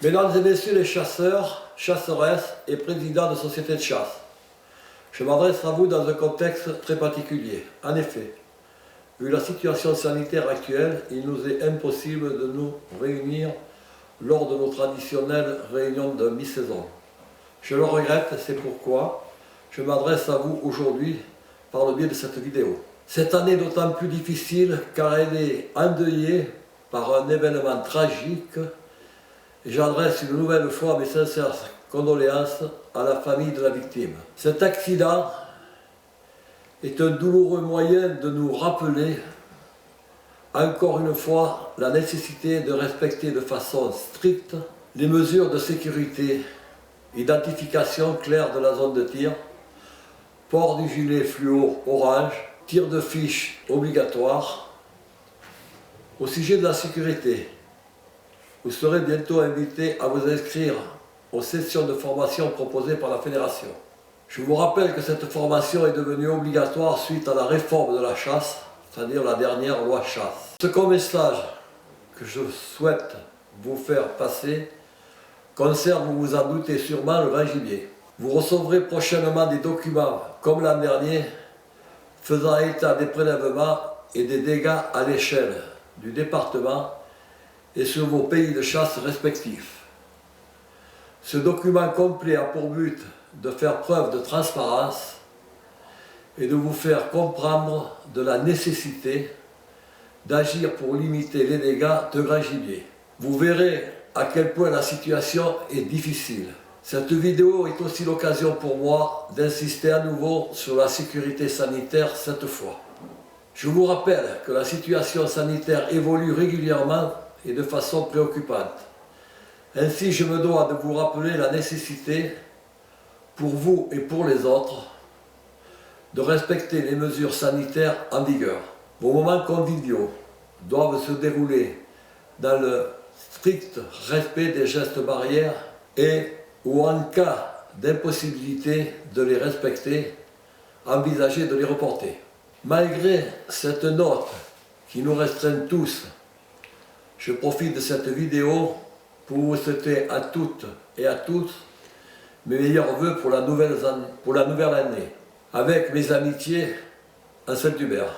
Mesdames et messieurs les chasseurs, chasseresses et présidents de sociétés de chasse, je m'adresse à vous dans un contexte très particulier. En effet, vu la situation sanitaire actuelle, il nous est impossible de nous réunir lors de nos traditionnelles réunions de mi-saison. Je le regrette, c'est pourquoi je m'adresse à vous aujourd'hui par le biais de cette vidéo. Cette année est d'autant plus difficile car elle est endeuillée par un événement tragique et j'adresse une nouvelle fois mes sincères condoléances à la famille de la victime. Cet accident est un douloureux moyen de nous rappeler encore une fois la nécessité de respecter de façon stricte les mesures de sécurité, identification claire de la zone de tir, port du gilet fluo orange, tir de fiche obligatoire. Au sujet de la sécurité, vous serez bientôt invité à vous inscrire aux sessions de formation proposées par la Fédération. Je vous rappelle que cette formation est devenue obligatoire suite à la réforme de la chasse, c'est-à-dire la dernière loi chasse. Ce message que je souhaite vous faire passer concerne, vous vous en doutez sûrement, le grand gibier. Vous recevrez prochainement des documents, comme l'an dernier, faisant état des prélèvements et des dégâts à l'échelle du département et sur vos pays de chasse respectifs. Ce document complet a pour but de faire preuve de transparence et de vous faire comprendre de la nécessité d'agir pour limiter les dégâts de grand gibier. Vous verrez à quel point la situation est difficile. Cette vidéo est aussi l'occasion pour moi d'insister à nouveau sur la sécurité sanitaire cette fois. Je vous rappelle que la situation sanitaire évolue régulièrement et de façon préoccupante. Ainsi, je me dois de vous rappeler la nécessité, pour vous et pour les autres, de respecter les mesures sanitaires en vigueur. Vos moments conviviaux doivent se dérouler dans le strict respect des gestes barrières et, ou en cas d'impossibilité de les respecter, envisager de les reporter. Malgré cette note qui nous restreint tous, je profite de cette vidéo pour vous souhaiter à toutes et à tous mes meilleurs vœux pour la nouvelle année, avec mes amitiés à Saint-Hubert.